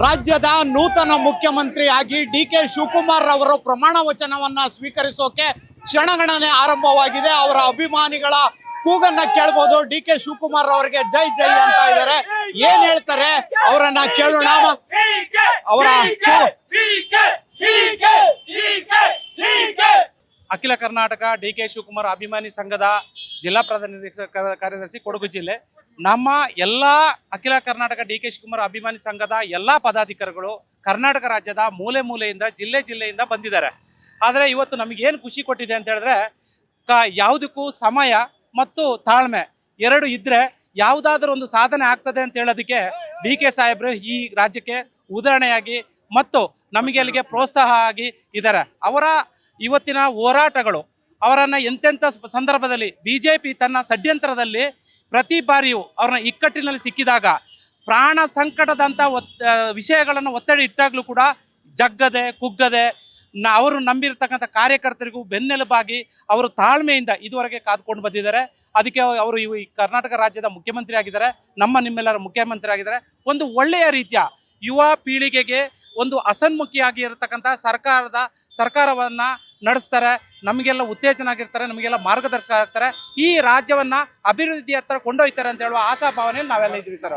ರಾಜ್ಯದ ನೂತನ ಮುಖ್ಯಮಂತ್ರಿಯಾಗಿ ಡಿ.ಕೆ. ಶಿವಕುಮಾರ್ ಅವರು ಪ್ರಮಾಣ ವಚನವನ್ನ ಸ್ವೀಕರಿಸೋಕೆ ಕ್ಷಣಗಣನೆ ಆರಂಭವಾಗಿದೆ. ಅವರ ಅಭಿಮಾನಿಗಳ ಕೂಗನ್ನ ಕೇಳಬಹುದು. ಡಿ.ಕೆ. ಶಿವಕುಮಾರ್ ಅವರಿಗೆ ಜೈ ಜೈ ಅಂತ ಇದ್ದಾರೆ. ಏನ್ ಹೇಳ್ತಾರೆ ಅವರನ್ನ ಕೇಳೋಣ. ಅವರ ಅಖಿಲ ಕರ್ನಾಟಕ ಡಿ.ಕೆ. ಶಿವಕುಮಾರ್ ಅಭಿಮಾನಿ ಸಂಘದ ಜಿಲ್ಲಾ ಪ್ರಧಾನ ಕಾರ್ಯದರ್ಶಿ ಕೊಡಗು ಜಿಲ್ಲೆ. ನಮ್ಮ ಎಲ್ಲ ಅಖಿಲ ಕರ್ನಾಟಕ ಡಿ.ಕೆ. ಶಿವಕುಮಾರ್ ಅಭಿಮಾನಿ ಸಂಘದ ಎಲ್ಲ ಪದಾಧಿಕಾರಿಗಳು ಕರ್ನಾಟಕ ರಾಜ್ಯದ ಮೂಲೆ ಮೂಲೆಯಿಂದ ಜಿಲ್ಲೆಯಿಂದ ಬಂದಿದ್ದಾರೆ. ಆದರೆ ಇವತ್ತು ನಮಗೇನು ಖುಷಿ ಕೊಟ್ಟಿದೆ ಅಂತ ಹೇಳಿದ್ರೆ, ಯಾವುದಕ್ಕೂ ಸಮಯ ಮತ್ತು ತಾಳ್ಮೆ ಎರಡು ಇದ್ದರೆ ಯಾವುದಾದ್ರೂ ಒಂದು ಸಾಧನೆ ಆಗ್ತದೆ ಅಂತ ಹೇಳೋದಕ್ಕೆ ಡಿ.ಕೆ. ಸಾಹೇಬರು ಈ ರಾಜ್ಯಕ್ಕೆ ಉದಾಹರಣೆಯಾಗಿ ಮತ್ತು ನಮಗೆ ಅಲ್ಲಿಗೆ ಪ್ರೋತ್ಸಾಹ ಆಗಿ ಇದ್ದಾರೆ. ಅವರ ಇವತ್ತಿನ ಹೋರಾಟಗಳು ಅವರನ್ನು ಎಂತೆಂಥ ಸಂದರ್ಭದಲ್ಲಿ BJP ತನ್ನ ಷಡ್ಯಂತ್ರದಲ್ಲಿ ಪ್ರತಿ ಬಾರಿಯೂ ಅವ್ರನ್ನ ಇಕ್ಕಟ್ಟಿನಲ್ಲಿ ಸಿಕ್ಕಿದಾಗ ಪ್ರಾಣ ಸಂಕಟದಂಥ ವಿಷಯಗಳನ್ನು ಒತ್ತಡ ಇಟ್ಟಾಗಲೂ ಕೂಡ ಜಗ್ಗದೆ ಕುಗ್ಗದೆ ಅವರು ನಂಬಿರ್ತಕ್ಕಂಥ ಕಾರ್ಯಕರ್ತರಿಗೂ ಬೆನ್ನೆಲುಬಾಗಿ ಅವರು ತಾಳ್ಮೆಯಿಂದ ಇದುವರೆಗೆ ಕಾದ್ಕೊಂಡು ಬಂದಿದ್ದಾರೆ. ಅದಕ್ಕೆ ಅವರು ಈ ಕರ್ನಾಟಕ ರಾಜ್ಯದ ಮುಖ್ಯಮಂತ್ರಿ ಆಗಿದ್ದಾರೆ, ನಿಮ್ಮೆಲ್ಲರ ಮುಖ್ಯಮಂತ್ರಿ ಆಗಿದ್ದಾರೆ. ಒಂದು ಒಳ್ಳೆಯ ರೀತಿಯ ಯುವ ಪೀಳಿಗೆಗೆ ಒಂದು ಹಸನ್ಮುಖಿಯಾಗಿ ಇರತಕ್ಕಂಥ ಸರ್ಕಾರವನ್ನು ನಡೆಸ್ತಾರೆ. ನಮಗೆಲ್ಲ ಉತ್ತೇಜನ ಆಗಿರ್ತಾರೆ, ನಮಗೆಲ್ಲ ಮಾರ್ಗದರ್ಶಕ ಆಗ್ತಾರೆ, ಈ ರಾಜ್ಯವನ್ನು ಅಭಿವೃದ್ಧಿ ಹತ್ರ ಕೊಂಡೊಯ್ತಾರೆ ಅಂತ ಹೇಳುವ ಆಶಾಭಾವನೆಯಲ್ಲಿ ನಾವೆಲ್ಲ ಇದ್ದೀವಿ ಸರ್.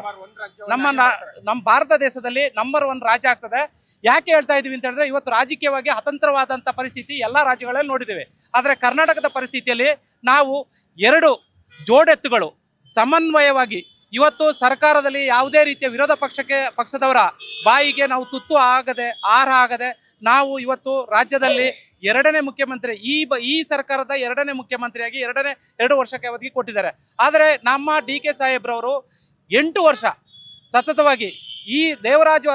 ನಮ್ಮ ಭಾರತ ದೇಶದಲ್ಲಿ ನಂಬರ್ 1 ರಾಜ್ಯ ಆಗ್ತದೆ. ಯಾಕೆ ಹೇಳ್ತಾ ಇದ್ದೀವಿ ಅಂತ ಹೇಳಿದ್ರೆ, ಇವತ್ತು ರಾಜಕೀಯವಾಗಿ ಅತಂತ್ರವಾದಂಥ ಪರಿಸ್ಥಿತಿ ಎಲ್ಲ ರಾಜ್ಯಗಳಲ್ಲಿ ನೋಡಿದ್ದೇವೆ. ಆದರೆ ಕರ್ನಾಟಕದ ಪರಿಸ್ಥಿತಿಯಲ್ಲಿ ನಾವು 2 ಜೋಡೆತ್ತುಗಳು ಸಮನ್ವಯವಾಗಿ ಇವತ್ತು ಸರ್ಕಾರದಲ್ಲಿ ಯಾವುದೇ ರೀತಿಯ ವಿರೋಧ ಪಕ್ಷದವರ ಬಾಯಿಗೆ ನಾವು ತುತ್ತು ಆಗದೆ ಆಹಾರ ಆಗದೆ ನಾವು ಇವತ್ತು ರಾಜ್ಯದಲ್ಲಿ 2ನೇ ಮುಖ್ಯಮಂತ್ರಿ ಈ ಸರ್ಕಾರದ 2ನೇ ಮುಖ್ಯಮಂತ್ರಿಯಾಗಿ 2 ವರ್ಷಕ್ಕೆ ಅವಧಿಗೆ ಕೊಟ್ಟಿದ್ದಾರೆ. ಆದರೆ ನಮ್ಮ ಡಿ.ಕೆ. ಸಾಹೇಬ್ರವರು 8 ವರ್ಷ ಸತತವಾಗಿ ಈ ದೇವರಾಜು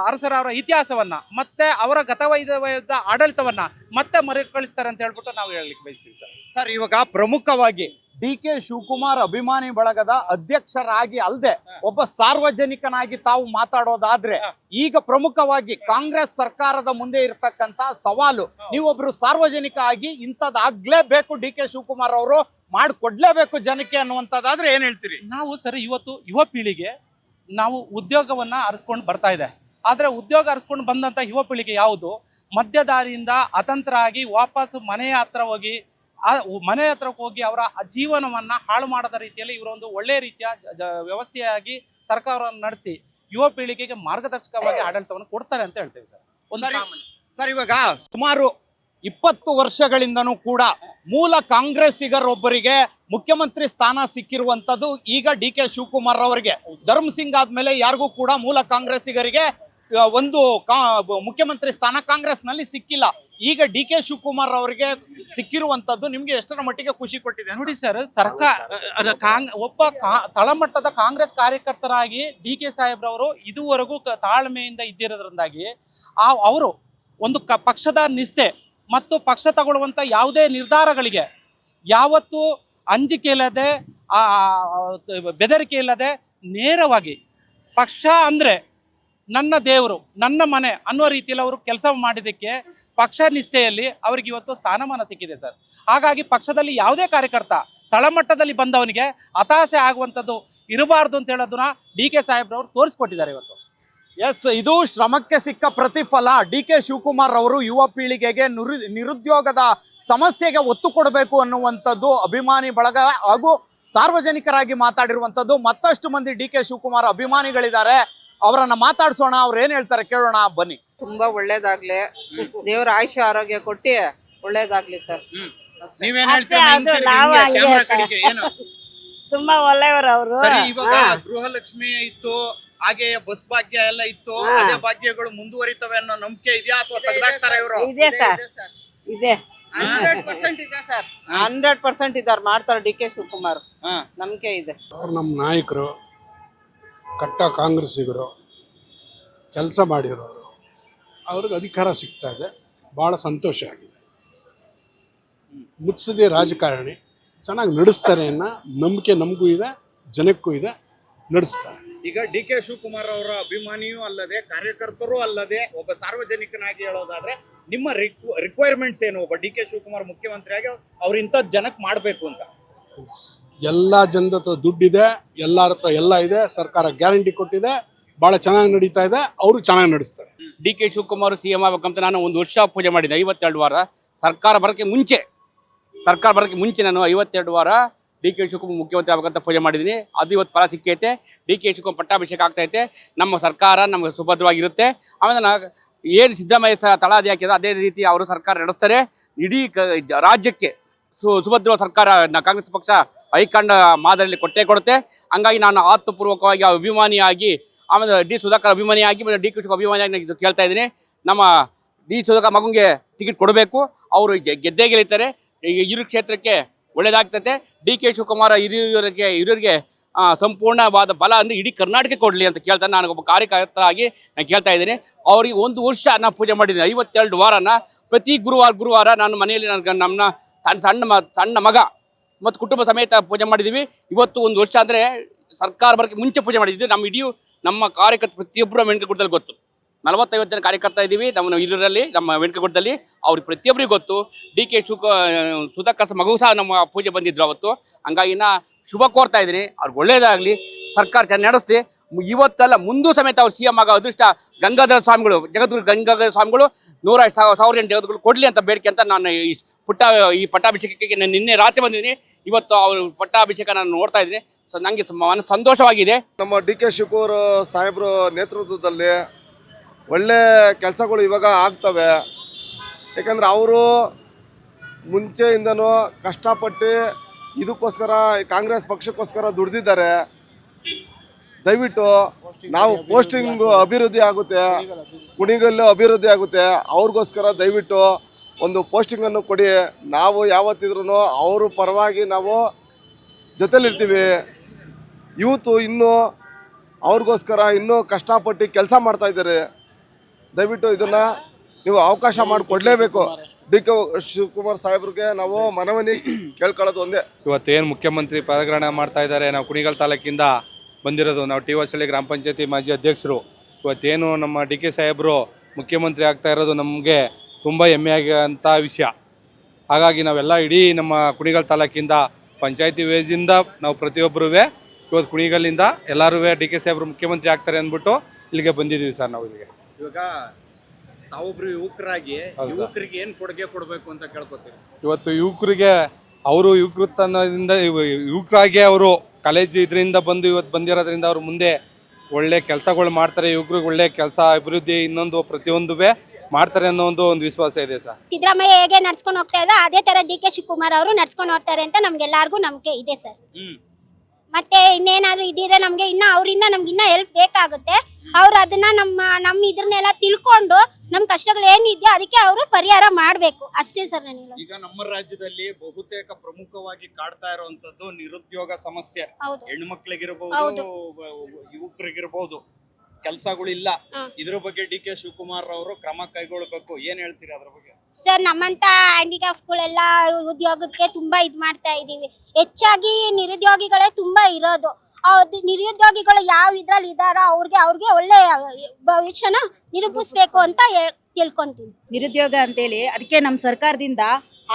ಅರಸರವರ ಇತಿಹಾಸವನ್ನ ಮತ್ತೆ ಅವರ ಗತವೈದ ಆಡಳಿತವನ್ನ ಮತ್ತೆ ಮರುಕಳಿಸ್ತಾರೆ ಅಂತ ಹೇಳ್ಬಿಟ್ಟು ನಾವು ಹೇಳಲಿಕ್ಕೆ ಬಯಸ್ತೀವಿ ಸರ್. ಇವಾಗ ಪ್ರಮುಖವಾಗಿ ಡಿ.ಕೆ. ಶಿವಕುಮಾರ್ ಅಭಿಮಾನಿ ಬಳಗದ ಅಧ್ಯಕ್ಷರಾಗಿ ಅಲ್ಲದೆ ಒಬ್ಬ ಸಾರ್ವಜನಿಕನಾಗಿ ತಾವು ಮಾತಾಡೋದಾದ್ರೆ, ಈಗ ಪ್ರಮುಖವಾಗಿ ಕಾಂಗ್ರೆಸ್ ಸರ್ಕಾರದ ಮುಂದೆ ಇರತಕ್ಕಂತ ಸವಾಲು, ನೀವೊಬ್ರು ಸಾರ್ವಜನಿಕ ಆಗಿ ಇಂಥದ್ದಾಗ್ಲೇಬೇಕು, ಡಿ.ಕೆ. ಶಿವಕುಮಾರ್ ಅವರು ಮಾಡಿಕೊಡ್ಲೇಬೇಕು ಜನಕ್ಕೆ ಅನ್ನುವಂಥದ್ದಾದ್ರೆ ಏನ್ ಹೇಳ್ತೀರಿ? ನಾವು ಸರ್ ಇವತ್ತು ಯುವ ಪೀಳಿಗೆ ನಾವು ಉದ್ಯೋಗವನ್ನು ಅರಸ್ಕೊಂಡು ಬರ್ತಾ ಇದೆ. ಆದರೆ ಉದ್ಯೋಗ ಅರಸ್ಕೊಂಡು ಬಂದಂಥ ಯುವ ಪೀಳಿಗೆ ಯಾವುದು ಮಧ್ಯದಾರಿಯಿಂದ ಅತಂತ್ರ ಆಗಿ ವಾಪಸ್ ಮನೆಯ ಹತ್ರಕ್ಕೆ ಹೋಗಿ ಅವರ ಜೀವನವನ್ನು ಹಾಳು ಮಾಡದ ರೀತಿಯಲ್ಲಿ ಇವರೊಂದು ಒಳ್ಳೆಯ ರೀತಿಯ ವ್ಯವಸ್ಥೆಯಾಗಿ ಸರ್ಕಾರವನ್ನು ನಡೆಸಿ ಯುವ ಪೀಳಿಗೆಗೆ ಮಾರ್ಗದರ್ಶಕವಾಗಿ ಆಡಳಿತವನ್ನು ಕೊಡ್ತಾರೆ ಅಂತ ಹೇಳ್ತೇವೆ ಸರ್. ಸರ್, ಇವಾಗ ಸುಮಾರು 20 ವರ್ಷಗಳಿಂದನೂ ಕೂಡ ಮೂಲ ಕಾಂಗ್ರೆಸ್ಸಿಗರೊಬ್ಬರಿಗೆ ಮುಖ್ಯಮಂತ್ರಿ ಸ್ಥಾನ ಸಿಕ್ಕಿರುವಂತದ್ದು ಈಗ ಡಿ.ಕೆ. ಶಿವಕುಮಾರ್ ಅವರಿಗೆ. ಧರ್ಮಸಿಂಗ್ ಆದ್ಮೇಲೆ ಯಾರಿಗೂ ಕೂಡ ಮೂಲ ಕಾಂಗ್ರೆಸ್ಸಿಗರಿಗೆ ಒಂದು ಮುಖ್ಯಮಂತ್ರಿ ಸ್ಥಾನ ಕಾಂಗ್ರೆಸ್ನಲ್ಲಿ ಸಿಕ್ಕಿಲ್ಲ. ಈಗ ಡಿ.ಕೆ. ಶಿವಕುಮಾರ್ ಅವರಿಗೆ ಸಿಕ್ಕಿರುವಂತದ್ದು ನಿಮ್ಗೆ ಎಷ್ಟರ ಮಟ್ಟಿಗೆ ಖುಷಿ ಕೊಟ್ಟಿದೆ? ನೋಡಿ ಸರ್, ಒಬ್ಬ ತಳಮಟ್ಟದ ಕಾಂಗ್ರೆಸ್ ಕಾರ್ಯಕರ್ತರಾಗಿ ಡಿ.ಕೆ. ಸಾಹೇಬ್ರವರು ಇದುವರೆಗೂ ತಾಳ್ಮೆಯಿಂದ ಇದ್ದಿರೋದ್ರಿಂದಾಗಿ ಅವರು ಒಂದು ಪಕ್ಷದ ನಿಷ್ಠೆ ಮತ್ತು ಪಕ್ಷ ತಗೊಳ್ಳುವಂಥ ಯಾವುದೇ ನಿರ್ಧಾರಗಳಿಗೆ ಯಾವತ್ತೂ ಅಂಜಿಕೆ ಇಲ್ಲದೆ ಬೆದರಿಕೆ ಇಲ್ಲದೆ ನೇರವಾಗಿ ಪಕ್ಷ ಅಂದರೆ ನನ್ನ ದೇವರು ನನ್ನ ಮನೆ ಅನ್ನೋ ರೀತಿಯಲ್ಲಿ ಅವರು ಕೆಲಸ ಮಾಡಿದ್ದಕ್ಕೆ ಪಕ್ಷ ನಿಷ್ಠೆಯಲ್ಲಿ ಅವ್ರಿಗೆ ಇವತ್ತು ಸ್ಥಾನಮಾನ ಸಿಕ್ಕಿದೆ ಸರ್. ಹಾಗಾಗಿ ಪಕ್ಷದಲ್ಲಿ ಯಾವುದೇ ಕಾರ್ಯಕರ್ತ ತಳಮಟ್ಟದಲ್ಲಿ ಬಂದವನಿಗೆ ಹತಾಶೆ ಆಗುವಂಥದ್ದು ಇರಬಾರ್ದು ಅಂತ ಹೇಳೋದನ್ನ ಡಿ.ಕೆ. ಸಾಹೇಬ್ರವರು ತೋರಿಸ್ಕೊಟ್ಟಿದ್ದಾರೆ ಇವತ್ತು. ಎಸ್, ಇದು ಶ್ರಮಕ್ಕೆ ಸಿಕ್ಕ ಪ್ರತಿಫಲ. ಡಿ.ಕೆ. ಶಿವಕುಮಾರ್ ಅವರು ಯುವ ಪೀಳಿಗೆಗೆ ನಿರುದ್ಯೋಗದ ಸಮಸ್ಯೆಗೆ ಒತ್ತು ಕೊಡಬೇಕು ಅನ್ನುವಂಥದ್ದು ಅಭಿಮಾನಿ ಬಳಗ ಹಾಗೂ ಸಾರ್ವಜನಿಕರಾಗಿ ಮಾತಾಡಿರುವಂಥದ್ದು. ಮತ್ತಷ್ಟು ಮಂದಿ ಡಿ.ಕೆ. ಶಿವಕುಮಾರ್ ಅಭಿಮಾನಿಗಳಿದ್ದಾರೆ, ಅವರನ್ನ ಮಾತಾಡ್ಸೋಣ. ಅವ್ರು ಏನ್ ಹೇಳ್ತಾರೆ ಕೇಳೋಣ, ಬನ್ನಿ. ತುಂಬಾ ಒಳ್ಳೇದಾಗ್ಲಿ, ದೇವ್ರ ಆಯುಷ್ಯ ಆರೋಗ್ಯ ಕೊಟ್ಟಿ ಒಳ್ಳೇದಾಗ್ಲಿ ಸರ್. ನೀವೇನ್ ಹೇಳ್ತೀರಾ? ತುಂಬಾ ಒಳ್ಳೆಯವರು ಅವರು. ಇವಾಗ ಗೃಹಲಕ್ಷ್ಮಿ ಇತ್ತು, ಹಾಗೆ ಬಸ್ ಭಾಗ್ಯ ಎಲ್ಲ ಇತ್ತು, ಅದೇ ಭಾಗ್ಯಗಳು ಮುಂದುವರಿತವೆ ಅನ್ನೋ ನಂಬಿಕೆ ಇದೆಯಾ ಅಥವಾ ತೆಗೆದಾಕ್ತಾರೆ ಇವರು? ಇದೆ ಸರ್, ಇದೆ 100% ಇದೆ ಸರ್, 100% ಇದಾರೆ, ಮಾಡ್ತಾರೆ ಡಿ.ಕೆ. ಶಿವಕುಮಾರ್. ನಂಬಿಕೆ ಇದೆ. ನಮ್ಮ ನಾಯಕರು ಕಟ್ಟ ಕಾಂಗ್ರೆಸ್ಸಿಗರು, ಕೆಲಸ ಮಾಡಿರೋರು, ಅವ್ರಿಗೆ ಅಧಿಕಾರ ಸಿಗ್ತಾ ಇದೆ, ಭಾಳ ಸಂತೋಷ ಆಗಿದೆ. ಮುತ್ಸದಿ ರಾಜಕಾರಣಿ ಚೆನ್ನಾಗಿ ನಡೆಸ್ತಾರೆ ಅನ್ನೋ ನಂಬಿಕೆ ನಮಗೂ ಇದೆ, ಜನಕ್ಕೂ ಇದೆ, ನಡೆಸ್ತಾರೆ. ಈಗ ಡಿ.ಕೆ. ಶಿವಕುಮಾರ್ ಅವರ ಅಭಿಮಾನಿಯೂ ಅಲ್ಲದೆ ಕಾರ್ಯಕರ್ತರು ಅಲ್ಲದೆ ಒಬ್ಬ ಸಾರ್ವಜನಿಕನಾಗಿ ಹೇಳೋದಾದ್ರೆ ನಿಮ್ಮ ರಿಕ್ವೈರ್ಮೆಂಟ್ಸ್ ಏನು? ಒಬ್ಬ ಡಿ.ಕೆ. ಶಿವಕುಮಾರ್ ಮುಖ್ಯಮಂತ್ರಿಯಾಗಿ ಅವ್ರು ಇಂಥದ್ದು ಜನಕ್ಕೆ ಮಾಡಬೇಕು ಅಂತ. ಎಲ್ಲ ಜನದ ಹತ್ರ ದುಡ್ಡಿದೆ, ಎಲ್ಲರ ಹತ್ರ ಎಲ್ಲ ಇದೆ, ಸರ್ಕಾರ ಗ್ಯಾರಂಟಿ ಕೊಟ್ಟಿದೆ, ಭಾಳ ಚೆನ್ನಾಗಿ ನಡೀತಾ ಇದೆ, ಅವರು ಚೆನ್ನಾಗಿ ನಡೆಸ್ತಾರೆ. ಡಿ ಕೆ ಶಿವಕುಮಾರ್ CM ಆಗ್ಬೇಕಂತ ನಾನು ಒಂದು ವರ್ಷ ಪೂಜೆ ಮಾಡಿದ್ದೆ. 52 ವಾರ ಸರ್ಕಾರ ಬರೋಕ್ಕೆ ಮುಂಚೆ ನಾನು 52 ವಾರ ಡಿ ಕೆ ಶಿವಕುಮಾರ್ ಮುಖ್ಯಮಂತ್ರಿ ಆಗ್ಬೇಕಂತ ಪೂಜೆ ಮಾಡಿದ್ದೀನಿ. ಅದು ಇವತ್ತು ಫಲ ಸಿಕ್ಕೈತೆ. ಡಿ ಕೆ ಶಿವಕುಮಾರ್ ಪಟ್ಟಾಭಿಷೇಕ ಆಗ್ತೈತೆ. ನಮ್ಮ ಸರ್ಕಾರ ನಮಗೆ ಸುಭದ್ರವಾಗಿರುತ್ತೆ. ಆಮೇಲೆ ಏನು ಸಿದ್ದರಾಮಯ್ಯ ತಳಾದಿ ಹಾಕಿದ ಅದೇ ರೀತಿ ಅವರು ಸರ್ಕಾರ ನಡೆಸ್ತಾರೆ. ಇಡೀ ರಾಜ್ಯಕ್ಕೆ ಸುಭದ್ರ ಸರ್ಕಾರ ಕಾಂಗ್ರೆಸ್ ಪಕ್ಷ ಹೈಕಮಾಂಡ್ ಮಾದರಿಯಲ್ಲಿ ಕೊಡುತ್ತೆ. ಹಂಗಾಗಿ ನಾನು ಆತ್ಮಪೂರ್ವಕವಾಗಿ ಅಭಿಮಾನಿಯಾಗಿ, ಆಮೇಲೆ ಡಿ ಸುಧಾಕರ್ ಅಭಿಮಾನಿಯಾಗಿ, ಡಿ ಕೆ ಶಿವಕುಮಾರ್ ಅಭಿಮಾನಿಯಾಗಿ ನಾನು ಕೇಳ್ತಾ ಇದ್ದೀನಿ. ನಮ್ಮ ಡಿ ಸುಧಾಕರ್ ಮಗನಿಗೆ ಟಿಕೆಟ್ ಕೊಡಬೇಕು. ಅವರು ಗೆದ್ದೇ ಗೆಲ್ಲುತ್ತಾರೆ. ಹಿರಿಯ ಕ್ಷೇತ್ರಕ್ಕೆ ಒಳ್ಳೇದಾಗ್ತದೆ. ಡಿ ಕೆ ಶಿವಕುಮಾರ್ ಹಿರಿಯರಿಗೆ ಸಂಪೂರ್ಣವಾದ ಬಲ ಅಂದರೆ ಇಡೀ ಕರ್ನಾಟಕ ಕೊಡಲಿ ಅಂತ ಕೇಳ್ತಾನೆ. ನಾನು ಒಬ್ಬ ಕಾರ್ಯಕರ್ತರಾಗಿ ನಾನು ಕೇಳ್ತಾ ಇದ್ದೀನಿ. ಅವ್ರಿಗೆ ಒಂದು ವರ್ಷ ನಾನು ಪೂಜೆ ಮಾಡಿದ್ದೀನಿ. 52 ವಾರನ ಪ್ರತಿ ಗುರುವಾರ ನಾನು ಮನೆಯಲ್ಲಿ ನನ್ನ ಸಣ್ಣ ಮಗ ಮತ್ತು ಕುಟುಂಬ ಸಮೇತ ಪೂಜೆ ಮಾಡಿದ್ದೀವಿ. ಇವತ್ತು ಒಂದು ವರ್ಷ ಅಂದರೆ ಸರ್ಕಾರ ಬರೋಕ್ಕೆ ಮುಂಚೆ ಪೂಜೆ ಮಾಡಿದ್ದೀವಿ. ನಮ್ಮ ಕಾರ್ಯಕರ್ತರು ಪ್ರತಿಯೊಬ್ಬರು ವೆಂಕಟಗುಡ್ಡದಲ್ಲಿ ಗೊತ್ತು. 40-50 ಜನ ಕಾರ್ಯಕರ್ತ ಇದ್ದೀವಿ ನಮ್ಮ ಹಿರಿಯರಲ್ಲಿ, ನಮ್ಮ ವೆಂಕಟಗುಡ್ಡದಲ್ಲಿ. ಅವ್ರಿಗೆ ಪ್ರತಿಯೊಬ್ಬರಿಗೂ ಗೊತ್ತು. ಡಿ ಕೆ ಸುಧಾಕರ್ ಮಗು ಸಹ ನಮ್ಮ ಪೂಜೆ ಬಂದಿದ್ರು ಅವತ್ತು. ಹಂಗಾಗಿ ಶುಭ ಕೋರ್ತಾ ಇದ್ದೀನಿ. ಅವ್ರಿಗೆ ಒಳ್ಳೇದಾಗಲಿ, ಸರ್ಕಾರ ಚೆನ್ನಾಗಿ ನಡೆಸ್ತಿ. ಇವತ್ತಲ್ಲ ಮುಂದೂ ಸಮೇತ ಅವ್ರು CM ಆಗೋ ಅದೃಷ್ಟ ಗಂಗಾಧರ ಸ್ವಾಮಿಗಳು, ಜಗದ್ಗುರು ಗಂಗಾಧರ ಸ್ವಾಮಿಗಳು 100,000 ಜಗದ್ಗುರು ಕೊಡಲಿ ಅಂತ ಬೇಡಿಕೆ ಅಂತ ನಾನು ಈ ಪಟ್ಟಾಭಿಷೇಕಕ್ಕೆ ನಾನು ನಿನ್ನೆ ರಾತ್ರಿ ಬಂದಿದ್ದೀನಿ. ಇವತ್ತು ಅವ್ರ ಪಟ್ಟಾಭಿಷೇಕ ನಾನು ನೋಡ್ತಾ ಇದ್ದೀನಿ. ನನಗೆ ಮನಸ್ಸು ಸಂತೋಷವಾಗಿದೆ. ನಮ್ಮ ಡಿ ಕೆ ಶಿವಕುಮಾರ್ ಸಾಹೇಬ್ರ ನೇತೃತ್ವದಲ್ಲಿ ಒಳ್ಳೆ ಕೆಲಸಗಳು ಇವಾಗ ಆಗ್ತವೆ. ಯಾಕಂದರೆ ಅವರು ಮುಂಚೆಯಿಂದನೂ ಕಷ್ಟಪಟ್ಟು ಇದಕ್ಕೋಸ್ಕರ ಕಾಂಗ್ರೆಸ್ ಪಕ್ಷಕ್ಕೋಸ್ಕರ ದುಡ್ದಿದ್ದಾರೆ. ದಯವಿಟ್ಟು ನಾವು ಪೋಸ್ಟಿಂಗ್ ಅಭಿವೃದ್ಧಿ ಆಗುತ್ತೆ, ಕುಣಿಗಲ್ಲು ಅಭಿವೃದ್ಧಿ ಆಗುತ್ತೆ. ಅವ್ರಿಗೋಸ್ಕರ ದಯವಿಟ್ಟು ಒಂದು ಪೋಸ್ಟಿಂಗನ್ನು ಕೊಡಿ. ನಾವು ಯಾವತ್ತಿದ್ರೂ ಅವರು ಪರವಾಗಿ ನಾವು ಜೊತೆಲಿರ್ತೀವಿ. ಯೂತು ಇನ್ನೂ ಅವ್ರಿಗೋಸ್ಕರ ಇನ್ನೂ ಕಷ್ಟಪಟ್ಟು ಕೆಲಸ ಮಾಡ್ತಾಯಿದ್ದಾರೆ. ದಯವಿಟ್ಟು ಇದನ್ನು ನೀವು ಅವಕಾಶ ಮಾಡಿಕೊಡ್ಲೇಬೇಕು. ಡಿ ಕೆ ಶಿವಕುಮಾರ್ ಸಾಹೇಬ್ರಿಗೆ ನಾವು ಮನವಿ ಕೇಳ್ಕೊಳ್ಳೋದು ಒಂದೇ. ಇವತ್ತೇನು ಮುಖ್ಯಮಂತ್ರಿ ಪದಗ್ರಹಣ ಮಾಡ್ತಾ ಇದ್ದಾರೆ. ನಾವು ಕುಣಿಗಲ್ ತಾಲೂಕಿಂದ ಬಂದಿರೋದು. ನಾವು TVSಹಳ್ಳಿ ಗ್ರಾಮ ಪಂಚಾಯತಿ ಮಾಜಿ ಅಧ್ಯಕ್ಷರು. ಇವತ್ತೇನು ನಮ್ಮ ಡಿ ಕೆ ಸಾಹೇಬರು ಮುಖ್ಯಮಂತ್ರಿ ಆಗ್ತಾ ಇರೋದು ನಮಗೆ ತುಂಬ ಹೆಮ್ಮೆ ಆಗೋಂಥ ವಿಷಯ. ಹಾಗಾಗಿ ನಾವೆಲ್ಲ ಇಡೀ ನಮ್ಮ ಕುಣಿಗಲ್ ತಾಲೂಕಿಂದ ಪಂಚಾಯತಿ ವೇಜಿಂದ ನಾವು ಪ್ರತಿಯೊಬ್ಬರೂ ಇವತ್ತು ಕುಣಿಗಲ್ಲಿಂದ ಎಲ್ಲರೂ ಡಿ ಕೆ ಸಾಹೇಬರು ಮುಖ್ಯಮಂತ್ರಿ ಆಗ್ತಾರೆ ಅಂದ್ಬಿಟ್ಟು ಇಲ್ಲಿಗೆ ಬಂದಿದ್ದೀವಿ ಸರ್. ನಾವು ಇಲ್ಲಿಗೆ ಇವಾಗ ತಾವೊಬ್ರು ಯುವಕರಾಗಿ ಯುವಕರಿಗೆ ಏನು ಕೊಡುಗೆ ಕೊಡಬೇಕು ಅಂತ ಕೇಳ್ಕೊತೀವಿ. ಇವತ್ತು ಯುವಕರಿಗೆ ಅವರು ಯುವಕೃತನದಿಂದ ಯುವಕರಾಗಿ ಅವರು ಕಾಲೇಜ್ ಇದರಿಂದ ಬಂದು ಇವತ್ತು ಬಂದಿರೋದ್ರಿಂದ ಅವರು ಮುಂದೆ ಒಳ್ಳೆ ಕೆಲಸಗಳು ಮಾಡ್ತಾರೆ. ಯುವಕರಿಗೆ ಒಳ್ಳೆ ಕೆಲಸ ಅಭಿವೃದ್ಧಿ ಇನ್ನೊಂದು ಪ್ರತಿಯೊಂದು ಮಾಡ್ತಾರೆ ಅನ್ನೋ ಒಂದು ವಿಶ್ವಾಸ ಇದೆ ಸರ್. ಸಿದ್ದರಾಮಯ್ಯ ಹೇಗೆ ನಡ್ಸ್ಕೊಂಡು ಹೋಗ್ತಾ ಇದ್ದ ಅದೇ ತರ ಡಿ ಕೆ ಶಿವಕುಮಾರ್ ಅವರು ನಡ್ಸ್ಕೊಂಡು ಹೋಗ್ತಾರೆ ಅಂತ ನಮ್ಗೆಲ್ಲರಿಗೂ ನಂಬಿಕೆ ಇದೆ ಸರ್. ಮತ್ತೆ ಇನ್ನೇನಾದ್ರು ಇದಿದ್ರೆ ನಮ್ಗೆ ಇನ್ನ ಅವರಿಂದ ನಮ್ಗೆ ಇನ್ನ ಹೆಲ್ಪ್ ಬೇಕಾಗುತ್ತೆ. ಅವ್ರು ಅದನ್ನ ನಮ್ಮ ಇದ್ರನ್ನೆಲ್ಲ ತಿಳ್ಕೊಂಡು ನಮ್ ಕಷ್ಟಗಳು ಏನಿದೆಯೋ ಅದಕ್ಕೆ ಅವರು ಪರಿಹಾರ ಮಾಡ್ಬೇಕು ಅಷ್ಟೇ ಸರ್. ನಾನು ಈಗ ನಮ್ಮ ರಾಜ್ಯದಲ್ಲಿ ಬಹುತೇಕ ಪ್ರಮುಖವಾಗಿ ಕಾಡ್ತಾ ಇರುವಂತದ್ದು ನಿರುದ್ಯೋಗ ಸಮಸ್ಯೆ. ಹೆಣ್ಮಕ್ಳಿಗಿರಬಹುದು, ಯುವಕರಿಗಿರಬಹುದು, ಕೆಲಸಗಳಿಲ್ಲ. ಇದ್ರ ಬಗ್ಗೆ ಡಿ ಕೆ ಶಿವಕುಮಾರ್ ಅವರು ಕ್ರಮ ಕೈಗೊಳ್ಳಬೇಕು. ಏನ್ ಹೇಳ್ತೀರಾ ಅದ್ರ ಬಗ್ಗೆ? ಸರ್, ನಮ್ಮಂತ ಹ್ಯಾಂಡಿಕ್ಯಾಪ್ಗಳೆಲ್ಲ ಉದ್ಯೋಗಕ್ಕೆ ತುಂಬಾ ಮಾಡ್ತಾ ಇದೀವಿ. ಹೆಚ್ಚಾಗಿ ನಿರುದ್ಯೋಗಿಗಳೇ ತುಂಬಾ ಇರೋದು. ನಿರುದ್ಯೋಗಿಗಳು ಯಾವ ಇದ್ರಲ್ಲಿ ಇದಾರೋ ಅವ್ರಿಗೆ ಒಳ್ಳೆ ಭವಿಷ್ಯನ ನಿರೂಪಿಸ್ಬೇಕು ಅಂತ ತಿಳ್ಕೊಂತೀನಿ. ನಿರುದ್ಯೋಗ ಅಂತೇಳಿ ಅದಕ್ಕೆ ನಮ್ಮ ಸರ್ಕಾರದಿಂದ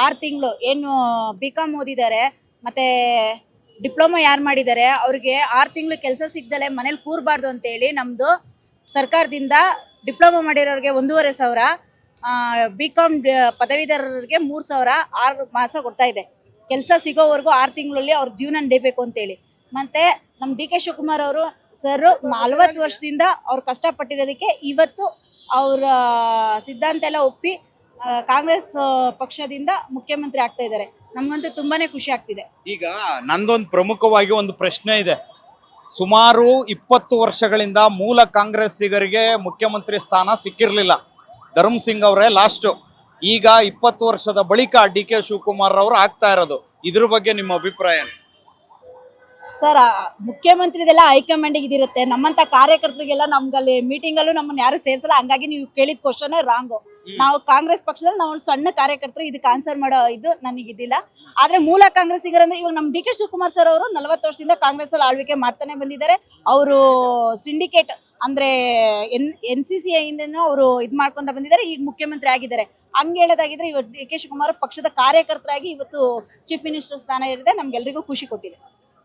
6 ತಿಂಗಳು ಏನು BCom ಓದಿದ್ದಾರೆ ಮತ್ತೆ ಡಿಪ್ಲೊಮಾ ಯಾರು ಮಾಡಿದ್ದಾರೆ ಅವ್ರಿಗೆ 6 ತಿಂಗಳು ಕೆಲಸ ಸಿಗ್ದಲೆ ಮನೇಲಿ ಕೂರಬಾರ್ದು ಅಂತೇಳಿ ನಮ್ಮದು ಸರ್ಕಾರದಿಂದ ಡಿಪ್ಲೊಮಾ ಮಾಡಿರೋರಿಗೆ 1,500, BCom ಪದವೀಧರರಿಗೆ 3,000 6 ಮಾಸ ಕೊಡ್ತಾ ಇದೆ. ಕೆಲಸ ಸಿಗೋವರೆಗೂ 6 ತಿಂಗಳಲ್ಲಿ ಅವ್ರ ಜೀವನ ನಡಿಬೇಕು ಅಂತೇಳಿ. ಮತ್ತು ನಮ್ಮ ಡಿ ಕೆ ಶಿವಕುಮಾರ್ ಅವರು ಸರ್ 40 ವರ್ಷದಿಂದ ಅವ್ರು ಕಷ್ಟಪಟ್ಟಿರೋದಕ್ಕೆ ಇವತ್ತು ಅವರ ಸಿದ್ಧಾಂತ ಎಲ್ಲ ಒಪ್ಪಿ ಕಾಂಗ್ರೆಸ್ ಪಕ್ಷದಿಂದ ಮುಖ್ಯಮಂತ್ರಿ ಆಗ್ತಾ ಇದ್ದಾರೆ. ನಮಗಂತೂ ತುಂಬಾನೇ ಖುಷಿ ಆಗ್ತಿದೆ. ಈಗ ನಂದೊಂದು ಪ್ರಮುಖವಾಗಿ ಒಂದು ಪ್ರಶ್ನೆ ಇದೆ. ಸುಮಾರು 20 ವರ್ಷಗಳಿಂದ ಮೂಲ ಕಾಂಗ್ರೆಸ್ಸಿಗರಿಗೆ ಮುಖ್ಯಮಂತ್ರಿ ಸ್ಥಾನ ಸಿಕ್ಕಿರಲಿಲ್ಲ. ಧರ್ಮಸಿಂಗ್ ಅವರೇ ಲಾಸ್ಟು. ಈಗ 20 ವರ್ಷದ ಬಳಿಕ ಡಿ ಕೆ ಶಿವಕುಮಾರ್ ಅವರು ಆಗ್ತಾ ಇರೋದು. ಇದ್ರ ಬಗ್ಗೆ ನಿಮ್ಮ ಅಭಿಪ್ರಾಯ? ಸರ್, ಮುಖ್ಯಮಂತ್ರಿದೆಲ್ಲ ಹೈಕಮಾಂಡಿಗೆ ಇದಿರುತ್ತೆ. ನಮ್ಮಂತ ಕಾರ್ಯಕರ್ತರಿಗೆಲ್ಲ ನಮ್ಗಲ್ಲಿ ಮೀಟಿಂಗಲ್ಲೂ ನಮ್ಮನ್ನ ಯಾರು ಸೇರ್ಸಲ್ಲ. ಹಂಗಾಗಿ ನೀವು ಕೇಳಿದ ಕ್ವಶನ್ ರಾಂಗು. ನಾವು ಕಾಂಗ್ರೆಸ್ ಪಕ್ಷದಲ್ಲಿ ನಾವು ಸಣ್ಣ ಕಾರ್ಯಕರ್ತರು ಇದಕ್ಕೆ ಆನ್ಸರ್ ಮಾಡೋ ಇದು ನನಗಿದ್ದಿಲ್ಲ. ಆದ್ರೆ ಮೂಲ ಕಾಂಗ್ರೆಸ್ಸಿಗರಂದ್ರೆ ಇವಾಗ ನಮ್ಮ ಡಿ ಕೆ ಶಿವಕುಮಾರ್ ಸರ್ ಅವರು 40 ವರ್ಷದಿಂದ ಕಾಂಗ್ರೆಸ್ ಅಲ್ಲಿ ಆಳ್ವಿಕೆ ಮಾಡ್ತಾನೆ ಬಂದಿದ್ದಾರೆ. ಅವರು ಸಿಂಡಿಕೇಟ್ ಅಂದ್ರೆ NCCI ಇಂದನೂ ಅವರು ಇದು ಮಾಡ್ಕೊಂತ ಬಂದಿದ್ದಾರೆ. ಈಗ ಮುಖ್ಯಮಂತ್ರಿ ಆಗಿದ್ದಾರೆ. ಹಂಗೆ ಹೇಳೋದಾಗಿದ್ರೆ ಇವತ್ತು ಡಿ ಕೆ ಶಿವಕುಮಾರ್ ಪಕ್ಷದ ಕಾರ್ಯಕರ್ತರಾಗಿ ಇವತ್ತು ಚೀಫ್ ಮಿನಿಸ್ಟರ್ ಸ್ಥಾನ ಇರಿದೆ ನಮ್ಗೆಲ್ರಿಗೂ ಖುಷಿ ಕೊಟ್ಟಿದೆ.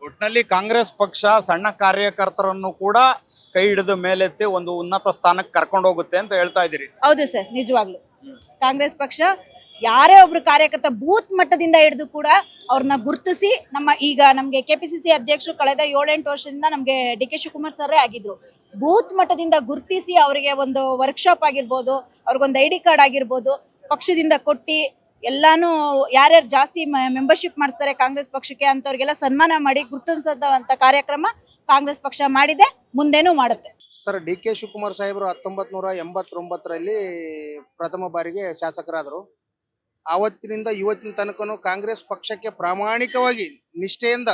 ಒಟ್ನಲ್ಲಿ ಕಾಂಗ್ರೆಸ್ ಪಕ್ಷ ಸಣ್ಣ ಕಾರ್ಯಕರ್ತರನ್ನು ಕೂಡ ಕೈ ಹಿಡಿದು ಮೇಲೆತ್ತಿ ಒಂದು ಉನ್ನತ ಸ್ಥಾನಕ್ಕೆ ಕರ್ಕೊಂಡು ಹೋಗುತ್ತೆ ಅಂತ ಹೇಳ್ತಾ ಇದ್ದೀರಿ. ಹೌದು ಸರ್, ನಿಜವಾಗ್ಲು ಕಾಂಗ್ರೆಸ್ ಪಕ್ಷ ಯಾರೇ ಒಬ್ರು ಕಾರ್ಯಕರ್ತ ಬೂತ್ ಮಟ್ಟದಿಂದ ಹಿಡಿದು ಕೂಡ ಅವ್ರನ್ನ ಗುರುತಿಸಿ ಈಗ ನಮ್ಗೆ ಕೆಪಿಸಿಸಿ ಅಧ್ಯಕ್ಷರು ಕಳೆದ 7-8 ವರ್ಷದಿಂದ ನಮ್ಗೆ ಡಿ ಕೆ ಶಿವಕುಮಾರ್ ಸರ್ರೇ ಆಗಿದ್ರು. ಬೂತ್ ಮಟ್ಟದಿಂದ ಗುರುತಿಸಿ ಅವರಿಗೆ ಒಂದು ವರ್ಕ್ಶಾಪ್ ಆಗಿರ್ಬೋದು, ಅವ್ರಿಗೊಂದು ID ಕಾರ್ಡ್ ಆಗಿರ್ಬೋದು, ಪಕ್ಷದಿಂದ ಕೊಟ್ಟು ಎಲ್ಲಾನು ಯಾರ್ಯಾರು ಜಾಸ್ತಿ ಮೆಂಬರ್ಶಿಪ್ ಮಾಡಿಸ್ತಾರೆ ಕಾಂಗ್ರೆಸ್ ಪಕ್ಷಕ್ಕೆ ಅಂತವ್ರಿಗೆಲ್ಲ ಸನ್ಮಾನ ಮಾಡಿ ಗುರುತಿಸುವಂತ ಕಾರ್ಯಕ್ರಮ ಕಾಂಗ್ರೆಸ್ ಪಕ್ಷ ಮಾಡಿದೆ, ಮುಂದೇನೂ ಮಾಡುತ್ತೆ. ಸರ್, ಡಿ ಕೆ ಶಿವಕುಮಾರ್ ಸಾಹೇಬರು 1989ರಲ್ಲಿ ಪ್ರಥಮ ಬಾರಿಗೆ ಶಾಸಕರಾದರು. ಆವತ್ತಿನಿಂದ ಇವತ್ತಿನ ತನಕನೂ ಕಾಂಗ್ರೆಸ್ ಪಕ್ಷಕ್ಕೆ ಪ್ರಾಮಾಣಿಕವಾಗಿ ನಿಷ್ಠೆಯಿಂದ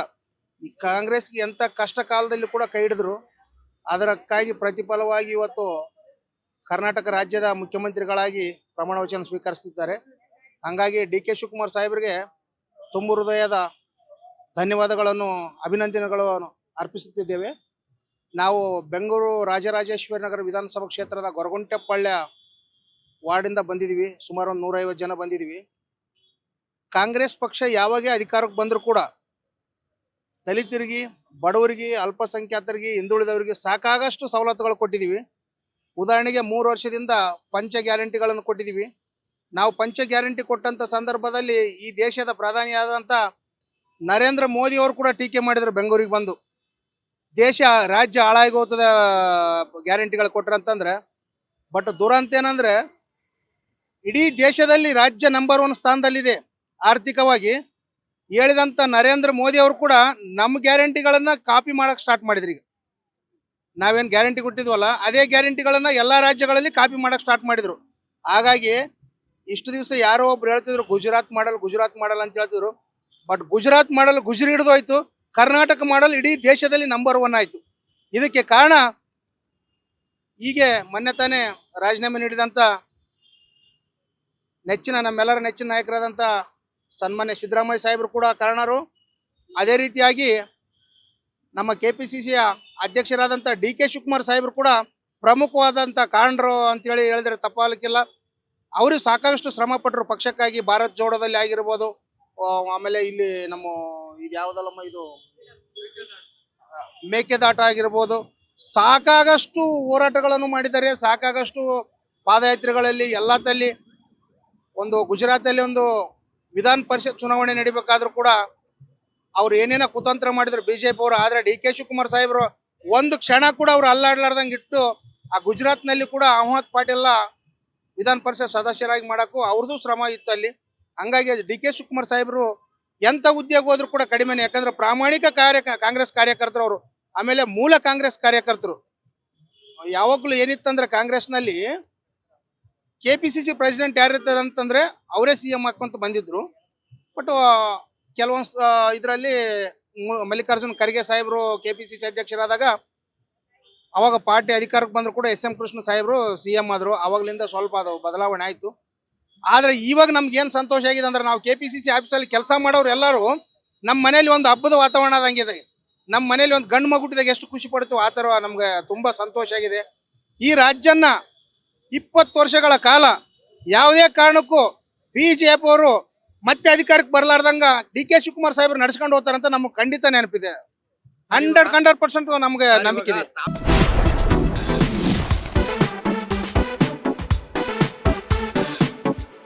ಈ ಕಾಂಗ್ರೆಸ್ಗೆ ಎಂಥ ಕಷ್ಟ ಕಾಲದಲ್ಲಿ ಕೂಡ ಕೈ ಹಿಡಿದ್ರು. ಅದಕ್ಕಾಗಿ ಪ್ರತಿಫಲವಾಗಿ ಇವತ್ತು ಕರ್ನಾಟಕ ರಾಜ್ಯದ ಮುಖ್ಯಮಂತ್ರಿಗಳಾಗಿ ಪ್ರಮಾಣ ವಚನ ಸ್ವೀಕರಿಸುತ್ತಿದ್ದಾರೆ. ಹಾಗಾಗಿ ಡಿ ಕೆ ಶಿವಕುಮಾರ್ ಸಾಹೇಬರಿಗೆ ತುಂಬು ಹೃದಯದ ಧನ್ಯವಾದಗಳನ್ನು, ಅಭಿನಂದನೆಗಳನ್ನು ಅರ್ಪಿಸುತ್ತಿದ್ದೇವೆ. ನಾವು ಬೆಂಗಳೂರು ರಾಜರಾಜೇಶ್ವರಿ ನಗರ ವಿಧಾನಸಭಾ ಕ್ಷೇತ್ರದ ಗೊರಗುಂಟೆಪಾಳ್ಯ ವಾರ್ಡಿಂದ ಬಂದಿದ್ದೀವಿ. ಸುಮಾರು 150 ಜನ ಬಂದಿದ್ದೀವಿ. ಕಾಂಗ್ರೆಸ್ ಪಕ್ಷ ಯಾವಾಗೇ ಅಧಿಕಾರಕ್ಕೆ ಬಂದರೂ ಕೂಡ ದಲಿತರಿಗೆ, ಬಡವರಿಗೆ, ಅಲ್ಪಸಂಖ್ಯಾತರಿಗೆ, ಹಿಂದುಳಿದವರಿಗೆ ಸಾಕಾಗಷ್ಟು ಸವಲತ್ತುಗಳು ಕೊಟ್ಟಿದ್ದೀವಿ. ಉದಾಹರಣೆಗೆ 3 ವರ್ಷದಿಂದ ಪಂಚ ಗ್ಯಾರಂಟಿಗಳನ್ನು ಕೊಟ್ಟಿದ್ದೀವಿ. ನಾವು ಪಂಚ ಗ್ಯಾರಂಟಿ ಕೊಟ್ಟಂಥ ಸಂದರ್ಭದಲ್ಲಿ ಈ ದೇಶದ ಪ್ರಧಾನಿಯಾದಂಥ ನರೇಂದ್ರ ಮೋದಿ ಅವರು ಕೂಡ ಟೀಕೆ ಮಾಡಿದರು ಬೆಂಗಳೂರಿಗೆ ಬಂದು. ರಾಜ್ಯ ಹಾಳಾಗೋತದ ಗ್ಯಾರಂಟಿಗಳು ಕೊಟ್ರಂತಂದ್ರೆ. ಬಟ್ ದುರಂತ ಏನಂದ್ರೆ ಇಡೀ ದೇಶದಲ್ಲಿ ರಾಜ್ಯ ನಂಬರ್ 1 ಸ್ಥಾನದಲ್ಲಿದೆ ಆರ್ಥಿಕವಾಗಿ. ಹೇಳಿದಂಥ ನರೇಂದ್ರ ಮೋದಿ ಅವರು ಕೂಡ ನಮ್ಮ ಗ್ಯಾರಂಟಿಗಳನ್ನು ಕಾಪಿ ಮಾಡೋಕ್ಕೆ ಸ್ಟಾರ್ಟ್ ಮಾಡಿದ್ರಿ. ಈಗ ನಾವೇನು ಗ್ಯಾರಂಟಿ ಕೊಟ್ಟಿದ್ವಲ್ಲ ಅದೇ ಗ್ಯಾರಂಟಿಗಳನ್ನು ಎಲ್ಲ ರಾಜ್ಯಗಳಲ್ಲಿ ಕಾಪಿ ಮಾಡೋಕ್ಕೆ ಸ್ಟಾರ್ಟ್ ಮಾಡಿದರು. ಹಾಗಾಗಿ ಇಷ್ಟು ದಿವಸ ಯಾರೋ ಒಬ್ರು ಹೇಳ್ತಿದ್ರು ಗುಜರಾತ್ ಮಾಡಲ್ ಅಂತ ಹೇಳ್ತಿದ್ರು. ಬಟ್ ಗುಜರಾತ್ ಮಾಡಲ್ ಗುಜರಿ ಹಿಡಿದು ಹೋಯ್ತು, ಕರ್ನಾಟಕ ಮಾಡಲ್ ಇಡೀ ದೇಶದಲ್ಲಿ ನಂಬರ್ 1 ಆಯಿತು. ಇದಕ್ಕೆ ಕಾರಣ ಹೀಗೆ ಮೊನ್ನೆ ತಾನೇ ರಾಜೀನಾಮೆ ನೀಡಿದಂಥ ನಮ್ಮೆಲ್ಲರ ನೆಚ್ಚಿನ ನಾಯಕರಾದಂಥ ಸನ್ಮಾನ್ಯ ಸಿದ್ದರಾಮಯ್ಯ ಸಾಹೇಬರು ಕೂಡ ಕಾರಣರು. ಅದೇ ರೀತಿಯಾಗಿ ನಮ್ಮ KPCCಯ ಅಧ್ಯಕ್ಷರಾದಂಥ ಡಿ ಕೆ ಶಿವಕುಮಾರ್ ಸಾಹೇಬರು ಕೂಡ ಪ್ರಮುಖವಾದಂಥ ಕಾರಣರು ಅಂತೇಳಿ ಹೇಳಿದ್ರೆ ತಪ್ಪಾಗಲಿಕ್ಕಿಲ್ಲ. ಅವರು ಸಾಕಷ್ಟು ಶ್ರಮ ಪಟ್ಟರು ಪಕ್ಷಕ್ಕಾಗಿ. ಭಾರತ್ ಜೋಡೋದಲ್ಲಿ ಆಗಿರ್ಬೋದು, ಆಮೇಲೆ ಇಲ್ಲಿ ನಮ್ಮ ಇದು ಯಾವುದಲ್ಲಮ್ಮ ಇದು ಮೇಕೆದಾಟ ಆಗಿರ್ಬೋದು, ಸಾಕಾಗಷ್ಟು ಹೋರಾಟಗಳನ್ನು ಮಾಡಿದ್ದಾರೆ. ಸಾಕಾಗಷ್ಟು ಪಾದಯಾತ್ರೆಗಳಲ್ಲಿ ಎಲ್ಲದಲ್ಲಿ ಒಂದು ಗುಜರಾತಲ್ಲಿ ಒಂದು ವಿಧಾನ ಪರಿಷತ್ ಚುನಾವಣೆ ನಡಿಬೇಕಾದ್ರೂ ಕೂಡ ಅವ್ರು ಏನೇನೋ ಕುತಂತ್ರ ಮಾಡಿದ್ರು BJP ಅವರು. ಆದರೆ ಡಿ ಕೆ ಶಿವಕುಮಾರ್ ಸಾಹೇಬರು ಒಂದು ಕ್ಷಣ ಕೂಡ ಅವ್ರು ಅಲ್ಲಾಡ್ಲಾರ್ದಂಗೆ ಇಟ್ಟು ಆ ಗುಜರಾತ್ನಲ್ಲಿ ಕೂಡ ಅಹಮದ್ ಪಾಟೀಲ್ ವಿಧಾನ ಪರಿಷತ್ ಸದಸ್ಯರಾಗಿ ಮಾಡೋಕ್ಕೂ ಅವ್ರದ್ದು ಶ್ರಮ ಇತ್ತು ಅಲ್ಲಿ. ಹಂಗಾಗಿ ಡಿ ಕೆ ಶಿವಕುಮಾರ್ ಸಾಹೇಬರು ಎಂಥ ಉದ್ಯೋಗ ಹೋದ್ರು ಕೂಡ ಕಡಿಮೆನೆ. ಯಾಕಂದ್ರೆ ಪ್ರಾಮಾಣಿಕ ಕಾಂಗ್ರೆಸ್ ಕಾರ್ಯಕರ್ತರು ಅವರು. ಆಮೇಲೆ ಮೂಲ ಕಾಂಗ್ರೆಸ್ ಕಾರ್ಯಕರ್ತರು. ಯಾವಾಗಲೂ ಏನಿತ್ತಂದ್ರೆ ಕಾಂಗ್ರೆಸ್ನಲ್ಲಿ KPCC ಪ್ರೆಸಿಡೆಂಟ್ ಯಾರಿರ್ತಾರೆ ಅಂತಂದ್ರೆ ಅವರೇ CM ಹಾಕೊಂತ ಬಂದಿದ್ರು. ಬಟ್ ಕೆಲವೊಂದು ಇದರಲ್ಲಿ ಮಲ್ಲಿಕಾರ್ಜುನ್ ಖರ್ಗೆ ಸಾಹೇಬರು KPCC ಅಧ್ಯಕ್ಷರಾದಾಗ ಅವಾಗ ಪಾರ್ಟಿ ಅಧಿಕಾರಕ್ಕೆ ಬಂದ್ರು ಕೂಡ SM ಕೃಷ್ಣ ಸಾಹೇಬರು CM ಆದರು. ಅವಾಗಲಿಂದ ಸ್ವಲ್ಪ ಅದು ಬದಲಾವಣೆ ಆಯಿತು. ಆದರೆ ಇವಾಗ ನಮ್ಗೇನು ಸಂತೋಷ ಆಗಿದೆ ಅಂದ್ರೆ ನಾವು KPCC ಆಫೀಸಲ್ಲಿ ಕೆಲಸ ಮಾಡೋರು ಎಲ್ಲರೂ ನಮ್ಮ ಮನೇಲಿ ಒಂದು ಹಬ್ಬದ ವಾತಾವರಣ ಆದಂಗಿದೆ. ನಮ್ಮ ಮನೇಲಿ ಒಂದು ಗಂಡು ಮಗುಟ್ಟಿದಾಗ ಎಷ್ಟು ಖುಷಿ ಪಡ್ತೀವಿ ಆ ಥರ ನಮ್ಗೆ ತುಂಬ ಸಂತೋಷ ಆಗಿದೆ. ಈ ರಾಜ್ಯನ 20 ವರ್ಷಗಳ ಕಾಲ ಯಾವುದೇ ಕಾರಣಕ್ಕೂ BJP ಅವರು ಮತ್ತೆ ಅಧಿಕಾರಕ್ಕೆ ಬರಲಾರ್ದಂಗ ಡಿ ಕೆ ಶಿವಕುಮಾರ್ ಸಾಹೇಬರು ನಡ್ಸ್ಕೊಂಡು ಹೋಗ್ತಾರಂತ ನಮಗೆ ಖಂಡಿತ ನೆನಪಿದೆ. 100% ನಮ್ಗೆ ನಂಬಿಕೆ ಇದೆ.